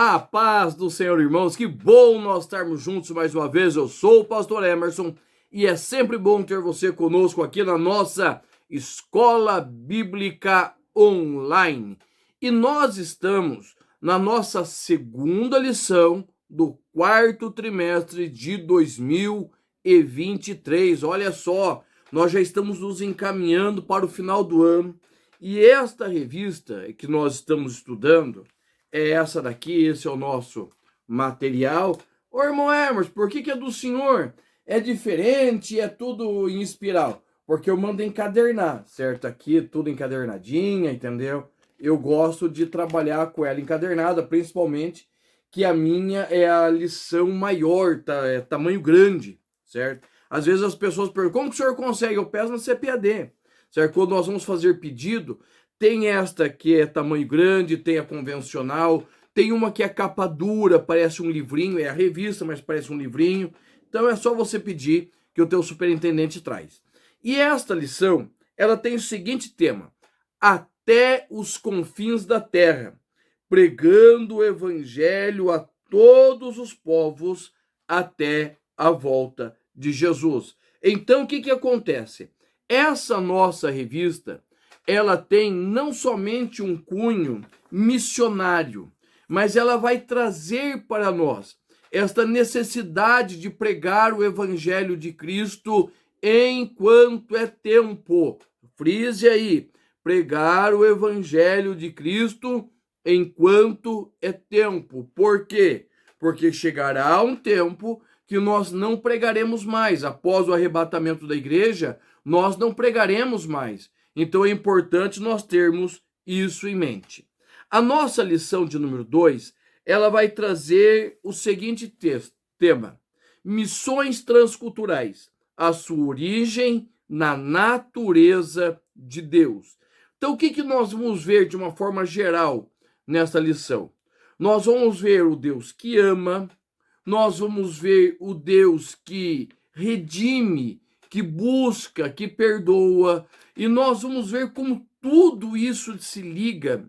A paz do Senhor, irmãos, que bom nós estarmos juntos mais uma vez. Eu sou o pastor Emerson e é sempre bom ter você conosco aqui na nossa Escola Bíblica Online. E nós estamos na nossa segunda lição do quarto trimestre de 2023. Olha só, nós já estamos nos encaminhando para o final do ano e esta revista que nós estamos estudando é essa daqui, esse é o nosso material. Ô, irmão Emerson, por que é do senhor? É diferente, é tudo em espiral. Porque eu mando encadernar, certo? Aqui tudo encadernadinha, entendeu? Eu gosto de trabalhar com ela encadernada, principalmente que a minha é a lição maior, tá? É tamanho grande, certo? Às vezes as pessoas perguntam, como que o senhor consegue? Eu peço na CPAD, certo? Quando nós vamos fazer pedido, tem esta que é tamanho grande, tem a convencional, tem uma que é capa dura, parece um livrinho, é a revista, mas parece um livrinho. Então é só você pedir que o teu superintendente traz. E esta lição, ela tem o seguinte tema: até os confins da terra, pregando o evangelho a todos os povos até a volta de Jesus. Então o que acontece? Essa nossa revista, ela tem não somente um cunho missionário, mas ela vai trazer para nós esta necessidade de pregar o evangelho de Cristo enquanto é tempo. Frise aí, pregar o evangelho de Cristo enquanto é tempo. Por quê? Porque chegará um tempo que nós não pregaremos mais. Após o arrebatamento da igreja, nós não pregaremos mais. Então é importante nós termos isso em mente. A nossa lição de número 2, ela vai trazer o seguinte tema: missões transculturais, a sua origem na natureza de Deus. Então o que nós vamos ver de uma forma geral nessa lição? Nós vamos ver o Deus que ama, nós vamos ver o Deus que redime, que busca, que perdoa, e nós vamos ver como tudo isso se liga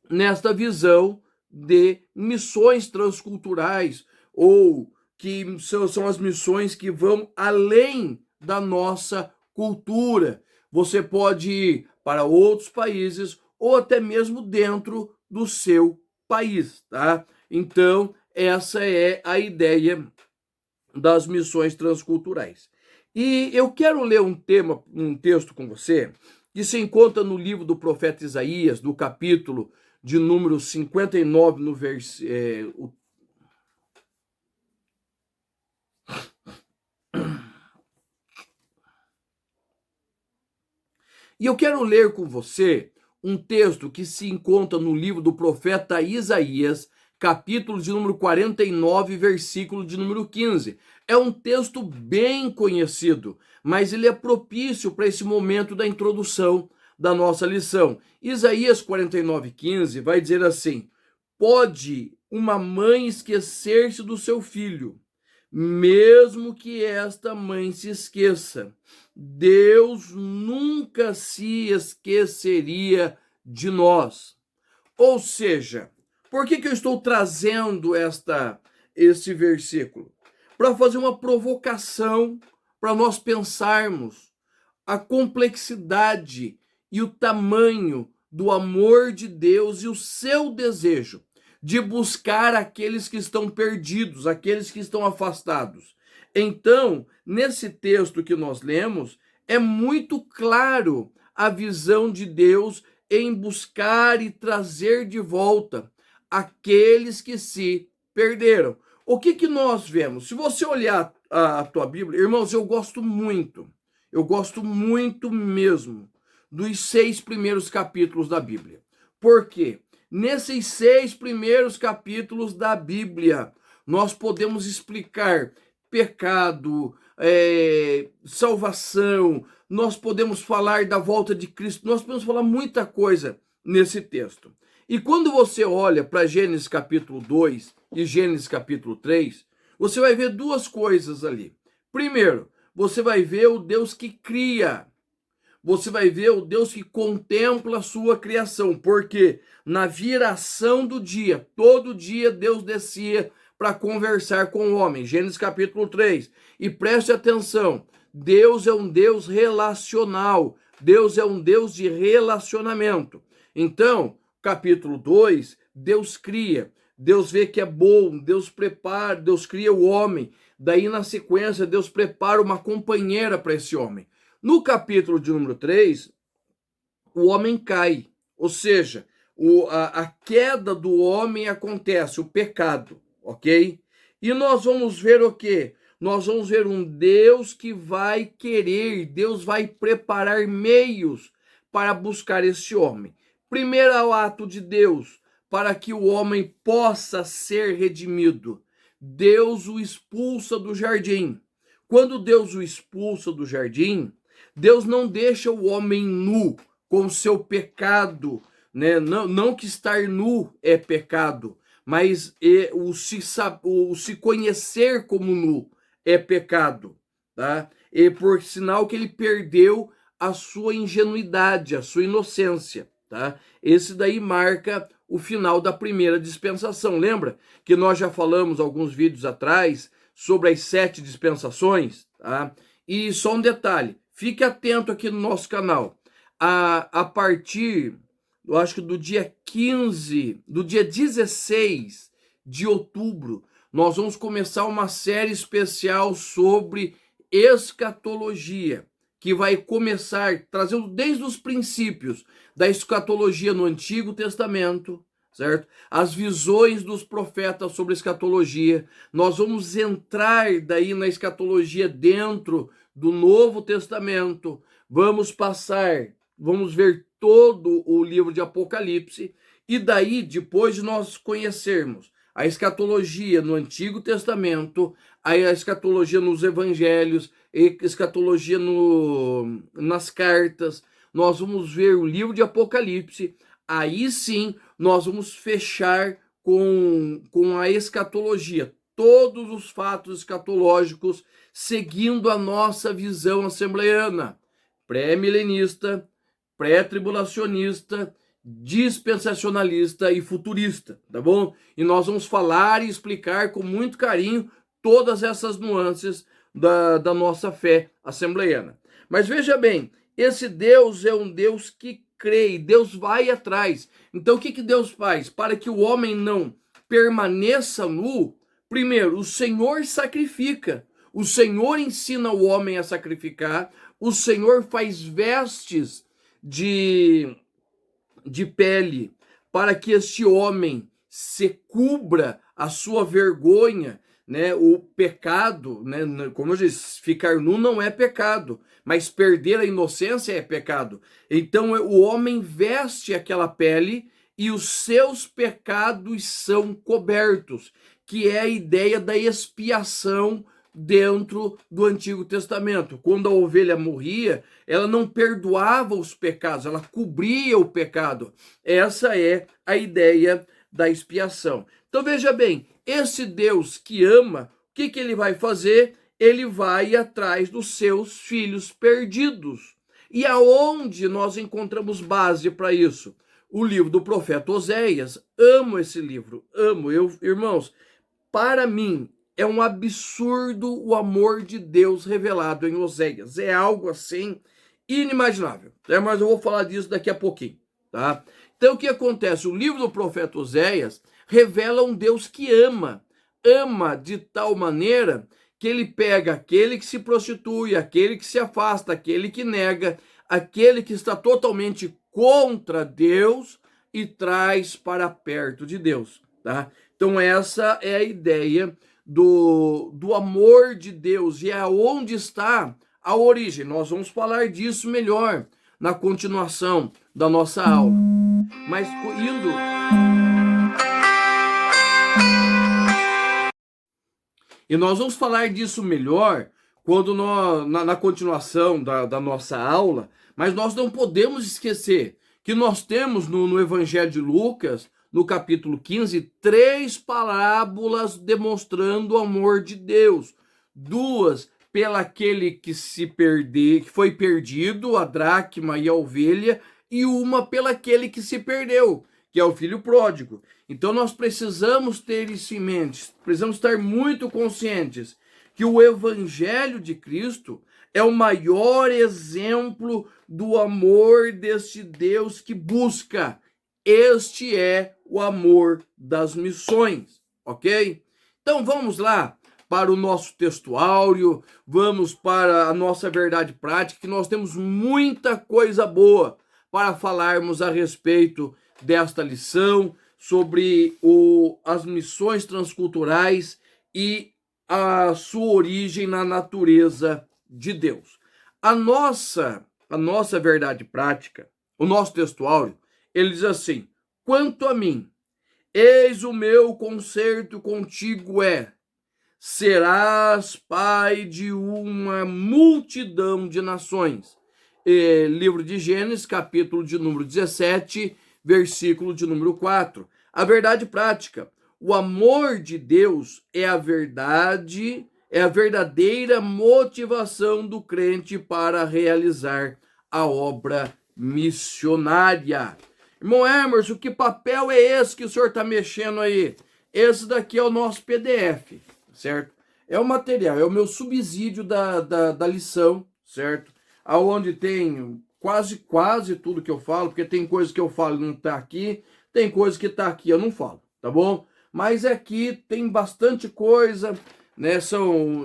nesta visão de missões transculturais, ou que são as missões que vão além da nossa cultura. Você pode ir para outros países ou até mesmo dentro do seu país, tá? Então, essa é a ideia das missões transculturais. E eu quero ler um texto com você, que se encontra no livro do profeta Isaías, do capítulo de número 59, no versículo. E eu quero ler com você um texto que se encontra no livro do profeta Isaías, capítulo de número 49, versículo de número 15. É um texto bem conhecido, mas ele é propício para esse momento da introdução da nossa lição. Isaías 49:15 vai dizer assim: pode uma mãe esquecer-se do seu filho, mesmo que esta mãe se esqueça, Deus nunca se esqueceria de nós. Ou seja, por que eu estou trazendo esse versículo? Para fazer uma provocação, para nós pensarmos a complexidade e o tamanho do amor de Deus e o seu desejo de buscar aqueles que estão perdidos, aqueles que estão afastados. Então, nesse texto que nós lemos, é muito claro a visão de Deus em buscar e trazer de volta aqueles que se perderam. O que nós vemos? Se você olhar a tua Bíblia, irmãos, eu gosto muito mesmo dos 6 primeiros capítulos da Bíblia. Por quê? Nesses 6 primeiros capítulos da Bíblia, nós podemos explicar pecado, salvação, nós podemos falar da volta de Cristo, nós podemos falar muita coisa nesse texto. E quando você olha para Gênesis capítulo 2 e Gênesis capítulo 3, você vai ver duas coisas ali. Primeiro, você vai ver o Deus que cria. você vai ver o Deus que contempla a sua criação, porque na viração do dia, todo dia Deus descia para conversar com o homem. Gênesis capítulo 3. E preste atenção, Deus é um Deus relacional, Deus é um Deus de relacionamento. Então, capítulo 2, Deus cria, Deus vê que é bom, Deus prepara, Deus cria o homem. Daí, na sequência, Deus prepara uma companheira para esse homem. No capítulo de número 3, o homem cai, ou seja, a queda do homem acontece, o pecado, ok? E nós vamos ver o quê? Nós vamos ver um Deus que vai querer, Deus vai preparar meios para buscar esse homem. Primeiro ato de Deus, para que o homem possa ser redimido. Deus o expulsa do jardim. Quando Deus o expulsa do jardim, Deus não deixa o homem nu com seu pecado, né? Não que estar nu é pecado, mas o se conhecer como nu é pecado, tá? E por sinal que ele perdeu a sua ingenuidade, a sua inocência, tá? Esse daí marca o final da primeira dispensação. Lembra que nós já falamos alguns vídeos atrás sobre as 7 dispensações, tá? E só um detalhe, fique atento aqui no nosso canal. A partir, eu acho que do dia 15, do dia 16 de outubro, nós vamos começar uma série especial sobre escatologia, que vai começar trazendo desde os princípios da escatologia no Antigo Testamento, certo? As visões dos profetas sobre escatologia. Nós vamos entrar daí na escatologia dentro do Novo Testamento. Vamos ver todo o livro de Apocalipse, e daí, depois de nós conhecermos a escatologia no Antigo Testamento, a escatologia nos Evangelhos, a escatologia nas cartas, nós vamos ver o livro de Apocalipse. Aí sim nós vamos fechar com a escatologia, todos os fatos escatológicos, seguindo a nossa visão assembleiana, pré-milenista, pré-tribulacionista, dispensacionalista e futurista, tá bom? E nós vamos falar e explicar com muito carinho todas essas nuances da nossa fé assembleiana. Mas veja bem, esse Deus é um Deus que crê, Deus vai atrás. Então o que Deus faz? Para que o homem não permaneça nu, primeiro, o Senhor sacrifica, o Senhor ensina o homem a sacrificar, o Senhor faz vestes de pele para que este homem se cubra a sua vergonha, né? O pecado, né? Como eu disse, ficar nu não é pecado, mas perder a inocência é pecado. Então o homem veste aquela pele e os seus pecados são cobertos, que é a ideia da expiação dentro do Antigo Testamento. Quando a ovelha morria, ela não perdoava os pecados, ela cobria o pecado. Essa é a ideia da expiação. Então veja bem, esse Deus que ama, o que ele vai fazer? Ele vai atrás dos seus filhos perdidos. E aonde nós encontramos base para isso? O livro do profeta Oséias. Amo esse livro, amo. Irmãos, para mim, é um absurdo o amor de Deus revelado em Oséias. É algo assim inimaginável, né? Mas eu vou falar disso daqui a pouquinho, tá? Então o que acontece? O livro do profeta Oséias revela um Deus que ama de tal maneira que ele pega aquele que se prostitui, aquele que se afasta, aquele que nega, aquele que está totalmente contra Deus e traz para perto de Deus, tá? Então essa é a ideia do amor de Deus, e é onde está a origem. Nós vamos falar disso melhor na continuação da nossa aula. Mas E nós vamos falar disso melhor quando na continuação da nossa aula, mas nós não podemos esquecer que nós temos no Evangelho de Lucas, no capítulo 15, 3 parábolas demonstrando o amor de Deus. 2 pelaquele que que foi perdido, a dracma e a ovelha, e uma pelaquele que se perdeu, que é o filho pródigo. Então nós precisamos ter isso em mente, precisamos estar muito conscientes que o evangelho de Cristo é o maior exemplo do amor deste Deus que busca. Este é o amor das missões, ok? Então vamos lá para o nosso texto áureo, vamos para a nossa verdade prática, que nós temos muita coisa boa para falarmos a respeito desta lição sobre as missões transculturais e a sua origem na natureza de Deus. A nossa verdade prática, o nosso texto áureo, ele diz assim: quanto a mim, eis o meu concerto contigo serás pai de uma multidão de nações. Livro de Gênesis, capítulo de número 17, versículo de número 4. A verdade prática: o amor de Deus é a verdade, é a verdadeira motivação do crente para realizar a obra missionária. Irmão Emerson, que papel é esse que o senhor está mexendo aí? Esse daqui é o nosso PDF, certo? É o material, é o meu subsídio da lição, certo? Aonde tem quase tudo que eu falo, porque tem coisa que eu falo e não está aqui, tem coisa que está aqui e eu não falo, tá bom? Mas aqui tem bastante coisa, né?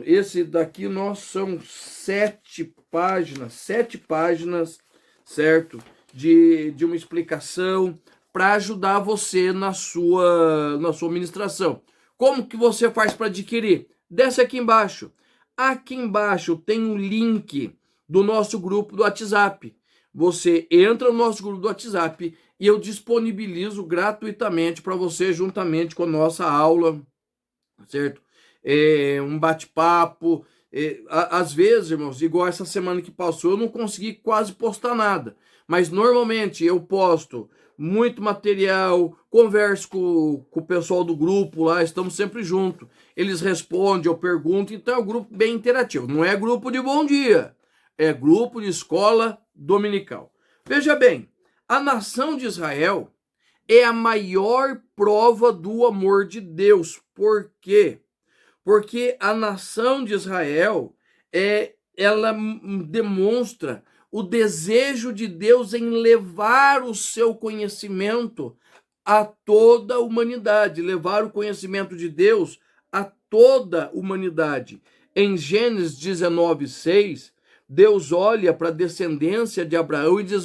Esse daqui são 7 páginas, certo? De uma explicação para ajudar você na sua ministração. Como que você faz para adquirir? Desce aqui embaixo. Aqui embaixo tem um link do nosso grupo do WhatsApp. Você entra no nosso grupo do WhatsApp e eu disponibilizo gratuitamente para você, juntamente com a nossa aula, certo? Um bate-papo. Às vezes, irmãos, igual essa semana que passou, eu não consegui quase postar nada. Mas normalmente eu posto muito material, converso com o pessoal do grupo lá, estamos sempre juntos. Eles respondem, eu pergunto, então é um grupo bem interativo. Não é grupo de bom dia, é grupo de escola dominical. Veja bem, a nação de Israel é a maior prova do amor de Deus. Por quê? Porque a nação de Israel ela demonstra o desejo de Deus em levar o seu conhecimento a toda a humanidade, levar o conhecimento de Deus a toda a humanidade. Em Gênesis 19:6, Deus olha para a descendência de Abraão e diz: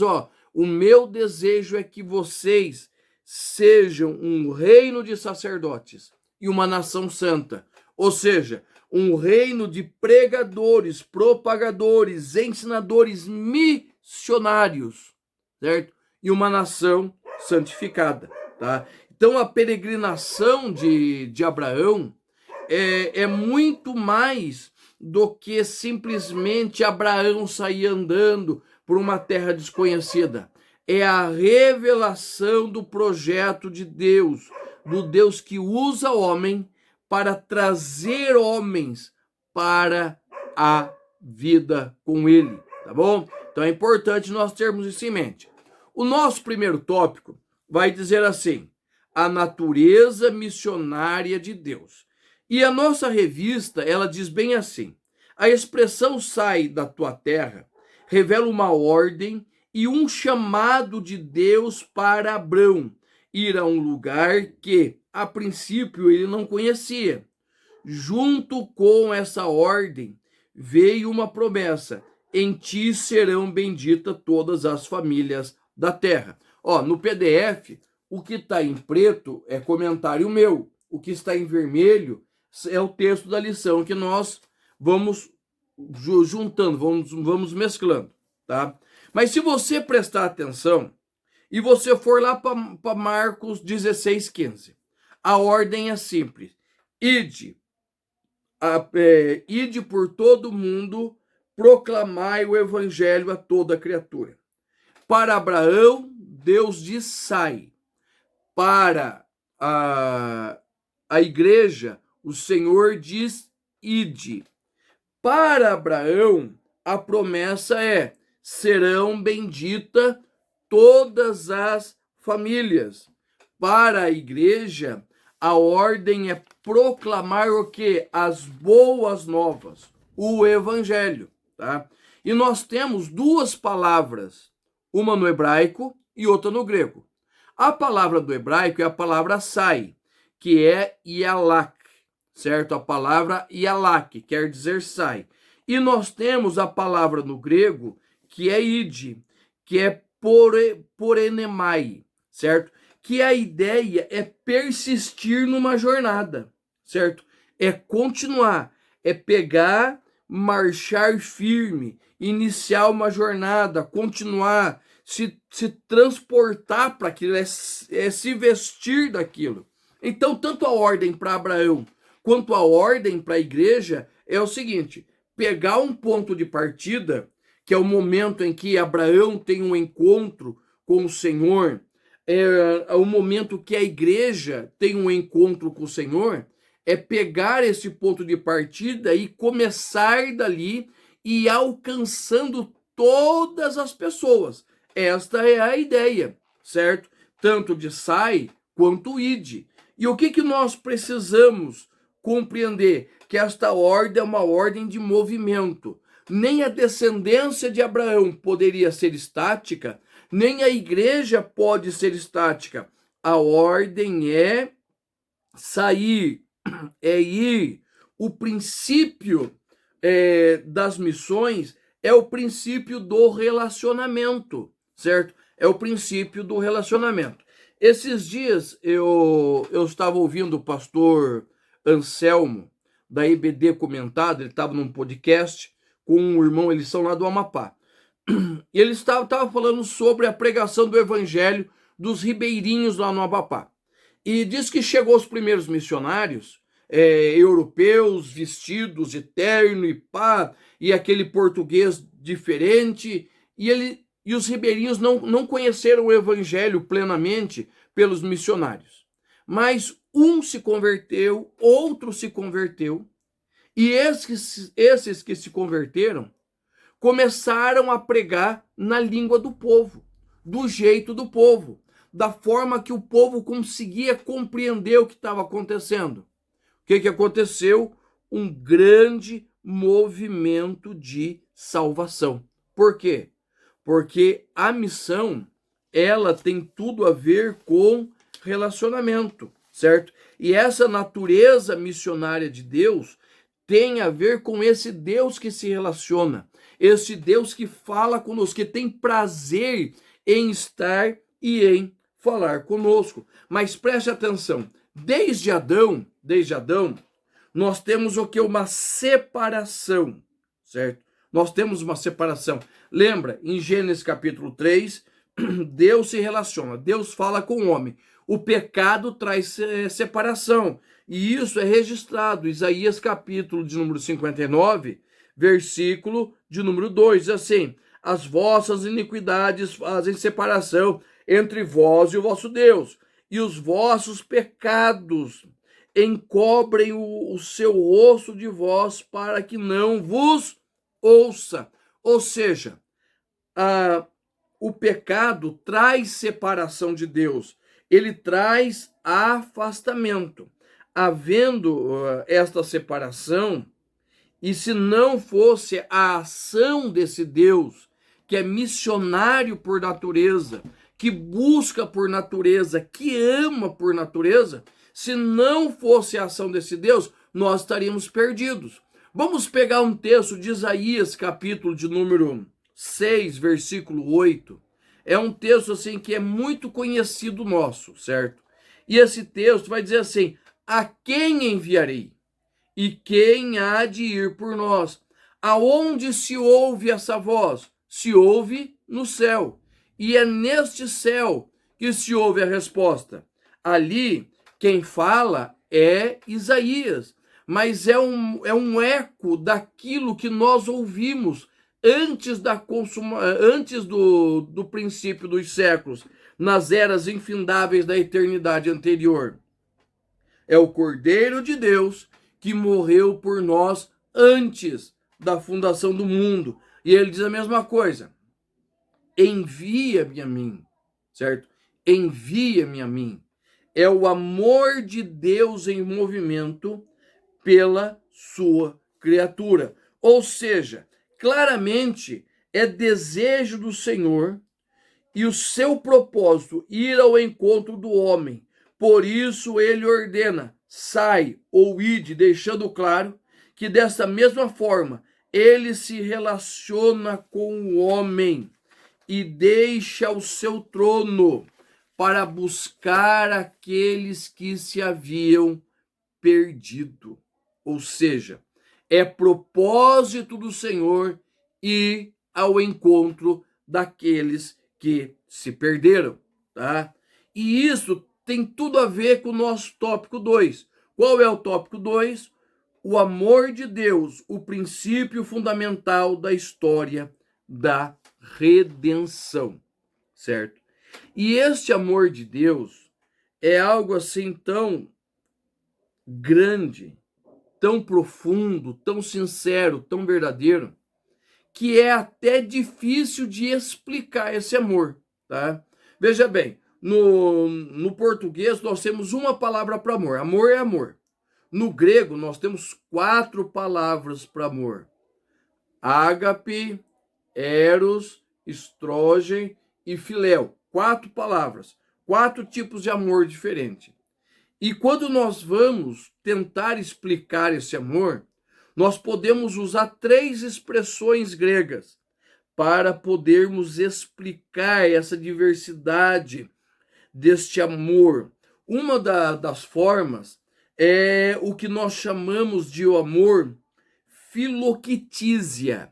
o meu desejo é que vocês sejam um reino de sacerdotes e uma nação santa. Ou seja, um reino de pregadores, propagadores, ensinadores, missionários, certo? E uma nação santificada, tá? Então a peregrinação de Abraão é muito mais do que simplesmente Abraão sair andando por uma terra desconhecida. É a revelação do projeto de Deus, do Deus que usa o homem para trazer homens para a vida com ele, tá bom? Então é importante nós termos isso em mente. O nosso primeiro tópico vai dizer assim: a natureza missionária de Deus. E a nossa revista, ela diz bem assim: a expressão sai da tua terra revela uma ordem e um chamado de Deus para Abrão ir a um lugar que, a princípio, ele não conhecia. Junto com essa ordem veio uma promessa: em ti serão benditas todas as famílias da terra. No PDF, o que está em preto é comentário meu, o que está em vermelho é o texto da lição que nós vamos juntando, vamos mesclando, tá? Mas se você prestar atenção e você for lá para Marcos 16:15, a ordem é simples: ide por todo mundo, proclamai o evangelho a toda criatura. Para Abraão, Deus diz: sai. Para a igreja, o Senhor diz: ide. Para Abraão, a promessa é: serão benditas todas as famílias. Para a igreja, a ordem é proclamar o quê? As boas novas, o evangelho, tá? E nós temos duas palavras, uma no hebraico e outra no grego. A palavra do hebraico é a palavra sai, que é yalak, certo? A palavra yalak, quer dizer sai. E nós temos a palavra no grego, que é id, que é porenemai, certo? Que a ideia é persistir numa jornada, certo? É continuar, é pegar, marchar firme, iniciar uma jornada, continuar, se transportar para aquilo, é se vestir daquilo. Então, tanto a ordem para Abraão quanto a ordem para a igreja é o seguinte: pegar um ponto de partida, que é o momento em que Abraão tem um encontro com o Senhor, é o momento que a igreja tem um encontro com o Senhor, é pegar esse ponto de partida e começar dali e ir alcançando todas as pessoas. Esta é a ideia, certo? Tanto de sai quanto ide. E o que nós precisamos compreender? Que esta ordem é uma ordem de movimento. Nem a descendência de Abraão poderia ser estática, nem a igreja pode ser estática. A ordem é sair, é ir. O princípio das missões é o princípio do relacionamento, certo? É o princípio do relacionamento. Esses dias eu estava ouvindo o pastor Anselmo, da IBD Comentado, ele estava num podcast com um irmão, eles são lá do Amapá. E ele estava falando sobre a pregação do evangelho dos ribeirinhos lá no Amapá. E diz que chegou os primeiros missionários europeus, vestidos de terno e pá, e aquele português diferente, e os ribeirinhos não conheceram o evangelho plenamente pelos missionários. Mas um se converteu, outro se converteu, e esses que se converteram começaram a pregar na língua do povo, do jeito do povo, da forma que o povo conseguia compreender o que estava acontecendo. O que aconteceu? Um grande movimento de salvação. Por quê? Porque a missão, ela tem tudo a ver com relacionamento, certo? E essa natureza missionária de Deus tem a ver com esse Deus que se relaciona, esse Deus que fala conosco, que tem prazer em estar e em falar conosco. Mas preste atenção, desde Adão, nós temos o que? Uma separação, certo? Nós temos uma separação. Lembra, em Gênesis capítulo 3, Deus se relaciona, Deus fala com o homem. O pecado traz separação. E isso é registrado, Isaías capítulo de número 59, versículo de número 2, diz assim: as vossas iniquidades fazem separação entre vós e o vosso Deus, e os vossos pecados encobrem o seu rosto de vós para que não vos ouça. Ou seja, o pecado traz separação de Deus, ele traz afastamento. Havendo esta separação, e se não fosse a ação desse Deus, que é missionário por natureza, que busca por natureza, que ama por natureza, se não fosse a ação desse Deus, nós estaríamos perdidos. Vamos pegar um texto de Isaías, capítulo de número 6, versículo 8. É um texto assim que é muito conhecido nosso, certo? E esse texto vai dizer assim: a quem enviarei? E quem há de ir por nós? Aonde se ouve essa voz? Se ouve no céu. E é neste céu que se ouve a resposta. Ali, quem fala é Isaías, mas é um eco daquilo que nós ouvimos antes do princípio dos séculos, nas eras infindáveis da eternidade anterior. É o Cordeiro de Deus que morreu por nós antes da fundação do mundo. E ele diz a mesma coisa: envia-me a mim, certo? Envia-me a mim. É o amor de Deus em movimento pela sua criatura. Ou seja, claramente é desejo do Senhor e o seu propósito ir ao encontro do homem. Por isso ele ordena: sai ou ide, deixando claro que dessa mesma forma ele se relaciona com o homem e deixa o seu trono para buscar aqueles que se haviam perdido. Ou seja, é propósito do Senhor ir ao encontro daqueles que se perderam, tá? E isso tem tudo a ver com o nosso tópico 2. Qual é o tópico 2? O amor de Deus, o princípio fundamental da história da redenção, certo? E este amor de Deus é algo assim tão grande, tão profundo, tão sincero, tão verdadeiro, que é até difícil de explicar esse amor, tá? Veja bem, no português nós temos uma palavra para amor. Amor é amor. No grego nós temos 4 palavras para amor: ágape, eros, estrógen e filéu. 4 palavras, 4 tipos de amor diferentes. E quando nós vamos tentar explicar esse amor, nós podemos usar 3 expressões gregas para podermos explicar essa diversidade deste amor. Uma das formas é o que nós chamamos de o amor filoquitísia.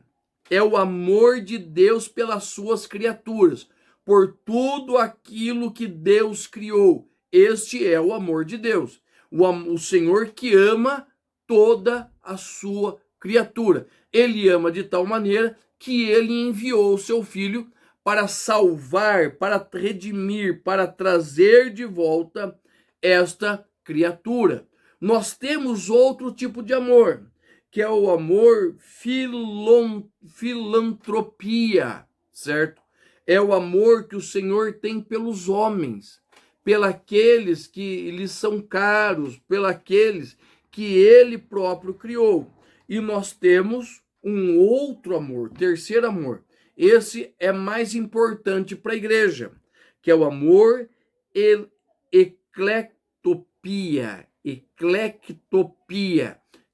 É o amor de Deus pelas suas criaturas, por tudo aquilo que Deus criou. Este é o amor de Deus. O Senhor que ama toda a sua criatura. Ele ama de tal maneira que ele enviou o seu filho para salvar, para redimir, para trazer de volta esta criatura. Nós temos outro tipo de amor, que é o amor filantropia, certo? É o amor que o Senhor tem pelos homens, pelos que lhes são caros, pelos que ele próprio criou. E nós temos um outro amor, terceiro amor. Esse é mais importante para a igreja, que é o amor eclectopia,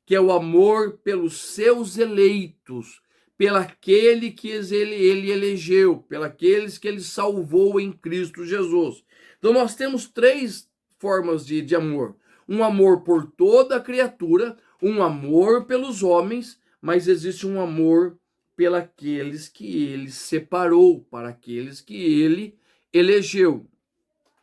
que é o amor pelos seus eleitos, pelaquele que ele elegeu, pelaqueles que ele salvou em Cristo Jesus. Então nós temos 3 formas de amor: um amor por toda a criatura, um amor pelos homens, mas existe um amor pelaqueles que ele separou, para aqueles que ele elegeu.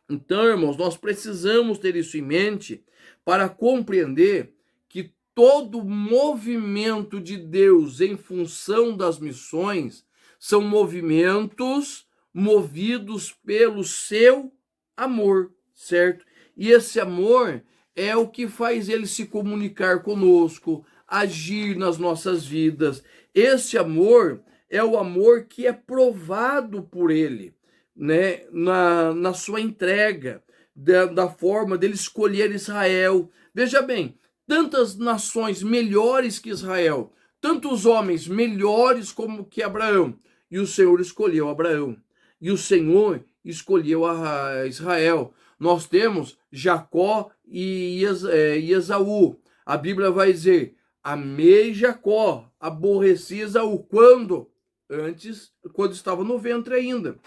Então, irmãos, nós precisamos ter isso em mente para compreender que todo movimento de Deus em função das missões são movimentos movidos pelo seu amor, certo? E esse amor é o que faz ele se comunicar conosco, agir nas nossas vidas. Esse amor é o amor que é provado por ele, né, na sua entrega, da forma dele escolher Israel. Veja bem, tantas nações melhores que Israel, tantos homens melhores como que Abraão, e o Senhor escolheu Abraão, e o Senhor escolheu a Israel. Nós temos Jacó e Esaú. A Bíblia vai dizer: amei Jacó, aborreci Esaú. Quando? Antes, quando estava no ventre ainda.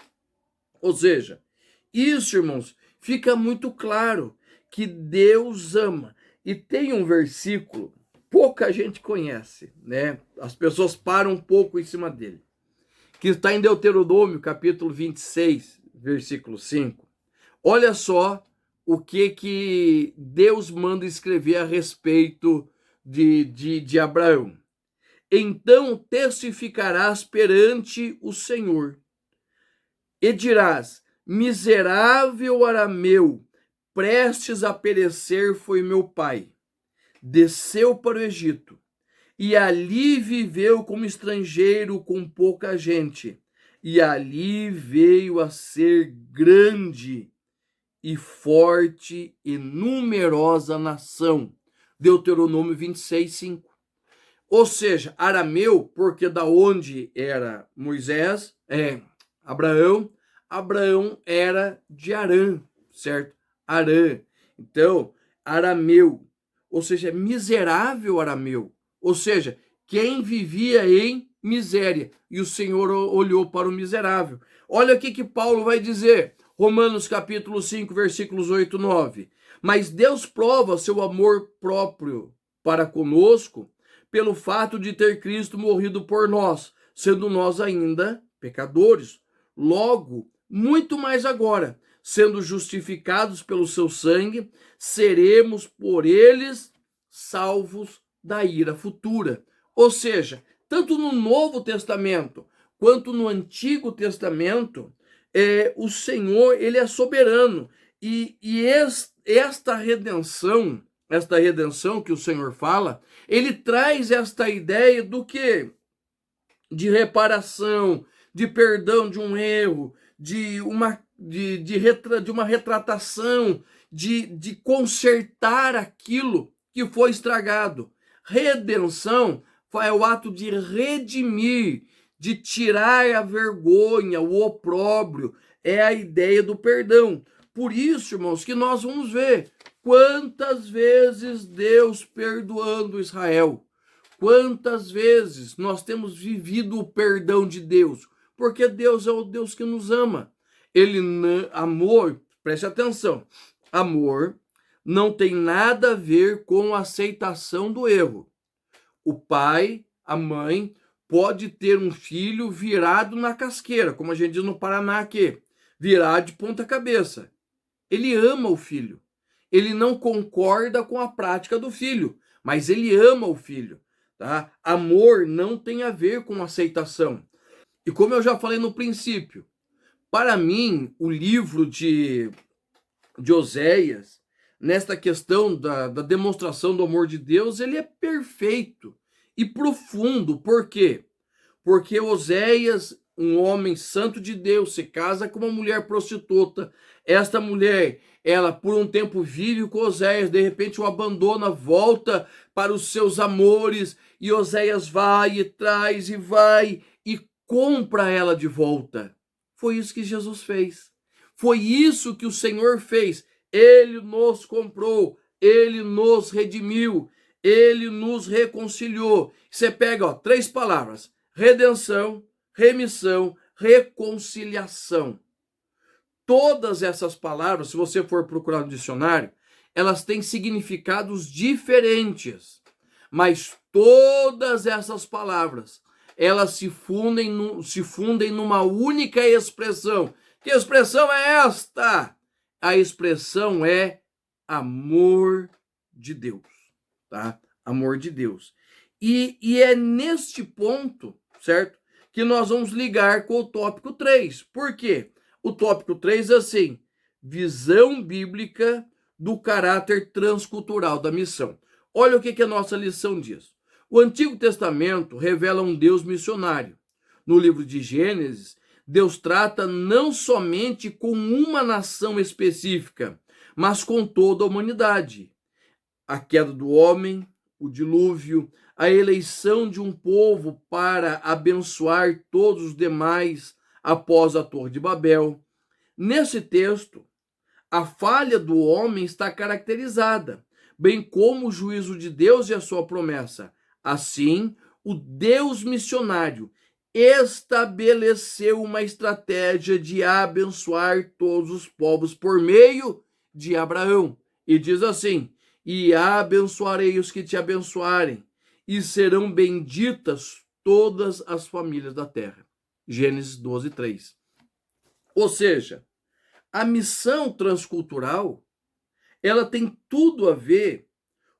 Ou seja, isso, irmãos, fica muito claro que Deus ama. E tem um versículo, pouca gente conhece, né? As pessoas param um pouco em cima dele, que está em Deuteronômio, capítulo 26, versículo 5. Olha só o que Deus manda escrever a respeito de Abraão. Então testificarás perante o Senhor e dirás: miserável arameu, prestes a perecer foi meu pai. Desceu para o Egito e ali viveu como estrangeiro com pouca gente, e ali veio a ser grande e forte e numerosa nação. Deuteronômio 26, 5. Ou seja, arameu, porque da onde era Moisés, Abraão era de Arã, certo? Arã. Então, arameu, ou seja, miserável arameu, ou seja, quem vivia em miséria. E o Senhor olhou para o miserável. Olha o que Paulo vai dizer, Romanos capítulo 5, versículos 8 e 9. Mas Deus prova seu amor próprio para conosco pelo fato de ter Cristo morrido por nós, sendo nós ainda pecadores. Logo, muito mais agora, sendo justificados pelo seu sangue, seremos por eles salvos da ira futura. Ou seja, tanto no Novo Testamento quanto no Antigo Testamento, o Senhor, ele é soberano. Esta redenção que o Senhor fala, ele traz esta ideia do quê? De reparação, de perdão de um erro, de uma retratação, de consertar aquilo que foi estragado. Redenção é o ato de redimir, de tirar a vergonha, o opróbrio, é a ideia do perdão. Por isso, irmãos, que nós vamos ver quantas vezes Deus perdoando Israel. Quantas vezes nós temos vivido o perdão de Deus? Porque Deus é o Deus que nos ama. Amor, preste atenção, amor não tem nada a ver com a aceitação do erro. O pai, a mãe, pode ter um filho virado na casqueira, como a gente diz no Paraná aqui, virado de ponta cabeça. Ele ama o filho. Ele não concorda com a prática do filho, mas ele ama o filho. Tá? Amor não tem a ver com aceitação. E como eu já falei no princípio, para mim, o livro de Oséias, nesta questão da demonstração do amor de Deus, ele é perfeito e profundo. Por quê? Porque Oséias, um homem santo de Deus, se casa com uma mulher prostituta. Esta mulher, ela por um tempo vive com Oséias, de repente o abandona, volta para os seus amores, e Oséias vai e traz e vai e compra ela de volta. Foi isso que Jesus fez. Foi isso que o Senhor fez. Ele nos comprou, ele nos redimiu, ele nos reconciliou. Você pega, 3 palavras: redenção, remissão, reconciliação. Todas essas palavras, se você for procurar no dicionário, elas têm significados diferentes, mas todas essas palavras, elas se fundem numa única expressão. Que expressão é esta? A expressão é amor de Deus, tá? Amor de Deus. E é neste ponto, certo, que nós vamos ligar com o tópico 3. Por quê? O tópico 3 é assim: visão bíblica do caráter transcultural da missão. Olha o que a nossa lição diz. O Antigo Testamento revela um Deus missionário. No livro de Gênesis, Deus trata não somente com uma nação específica, mas com toda a humanidade. A queda do homem, o dilúvio, a eleição de um povo para abençoar todos os demais após a Torre de Babel. Nesse texto, a falha do homem está caracterizada, bem como o juízo de Deus e a sua promessa. Assim, o Deus missionário estabeleceu uma estratégia de abençoar todos os povos por meio de Abraão. E diz assim: e abençoarei os que te abençoarem, e serão benditas todas as famílias da terra. Gênesis 12, 3. Ou seja, a missão transcultural, ela tem tudo a ver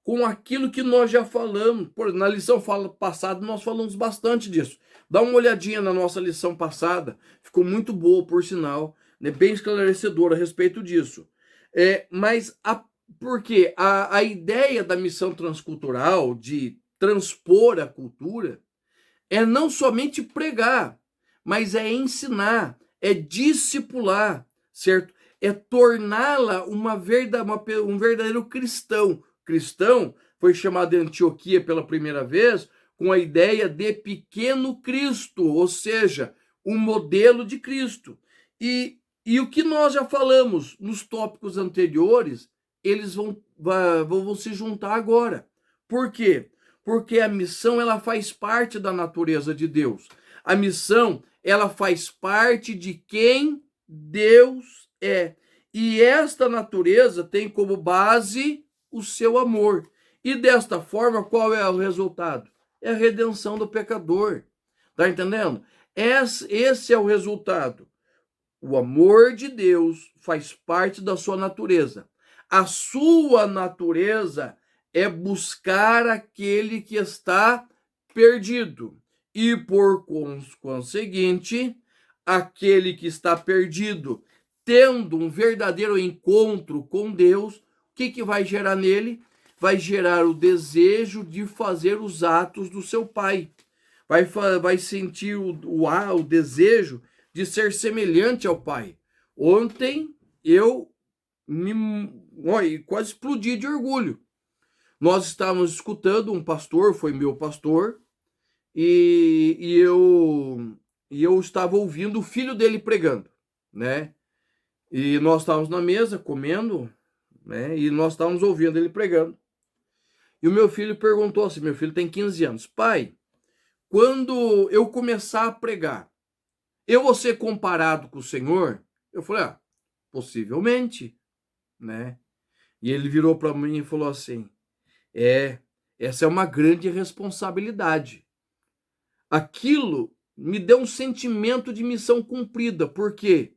com aquilo que nós já falamos. Na lição passada nós falamos bastante disso. Dá uma olhadinha na nossa lição passada, ficou muito boa, por sinal, né? Bem esclarecedora a respeito disso. Porque a ideia da missão transcultural, de transpor a cultura, é não somente pregar, mas é ensinar, é discipular, certo? É torná-la um verdadeiro cristão. Cristão foi chamado em Antioquia pela primeira vez com a ideia de pequeno Cristo, ou seja, um modelo de Cristo. E o que nós já falamos nos tópicos anteriores, eles vão se juntar agora. Por quê? Porque a missão ela faz parte da natureza de Deus. A missão ela faz parte de quem Deus é. E esta natureza tem como base o seu amor. E desta forma, qual é o resultado? É a redenção do pecador. Tá entendendo? Esse é o resultado. O amor de Deus faz parte da sua natureza. A sua natureza é buscar aquele que está perdido. E, por conseguinte, aquele que está perdido, tendo um verdadeiro encontro com Deus, o que vai gerar nele? Vai gerar o desejo de fazer os atos do seu pai. Vai sentir o desejo de ser semelhante ao pai. Ontem eu quase explodi de orgulho. Nós estávamos escutando um pastor, foi meu pastor, e eu estava ouvindo o filho dele pregando, né? E nós estávamos na mesa comendo, né? E nós estávamos ouvindo ele pregando. E o meu filho perguntou assim, meu filho tem 15 anos, pai, quando eu começar a pregar, eu vou ser comparado com o Senhor? Eu falei, possivelmente, né? E ele virou para mim e falou assim, essa é uma grande responsabilidade. Aquilo me deu um sentimento de missão cumprida. Por quê?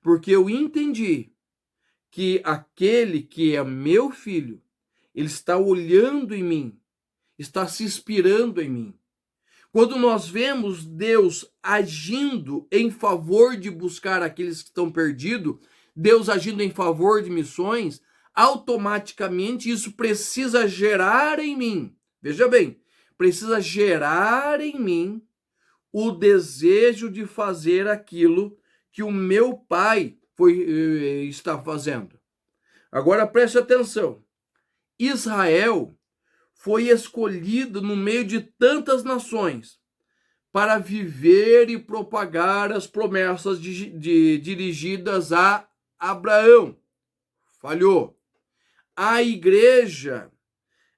Porque eu entendi que aquele que é meu filho, ele está olhando em mim, está se inspirando em mim. Quando nós vemos Deus agindo em favor de buscar aqueles que estão perdidos, Deus agindo em favor de missões, automaticamente isso precisa gerar em mim, veja bem, precisa gerar em mim o desejo de fazer aquilo que o meu pai está fazendo. Agora preste atenção, Israel foi escolhido no meio de tantas nações para viver e propagar as promessas dirigidas a Abraão. Falhou. A igreja,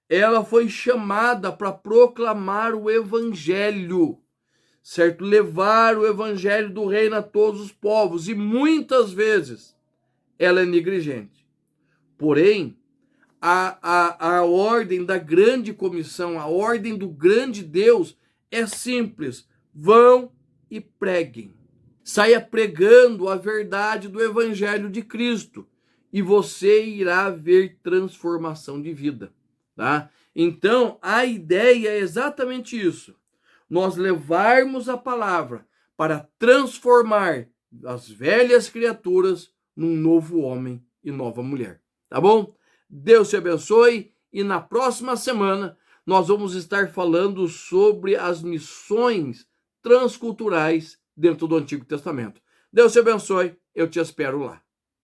ela foi chamada para proclamar o evangelho, certo? Levar o evangelho do reino a todos os povos, e muitas vezes ela é negligente. Porém, a ordem da grande comissão, a ordem do grande Deus é simples. Vão e preguem. Saia pregando a verdade do evangelho de Cristo e você irá ver transformação de vida, tá? Então, a ideia é exatamente isso. Nós levarmos a palavra para transformar as velhas criaturas num novo homem e nova mulher, tá bom? Deus te abençoe e na próxima semana nós vamos estar falando sobre as missões transculturais dentro do Antigo Testamento. Deus te abençoe, eu te espero lá.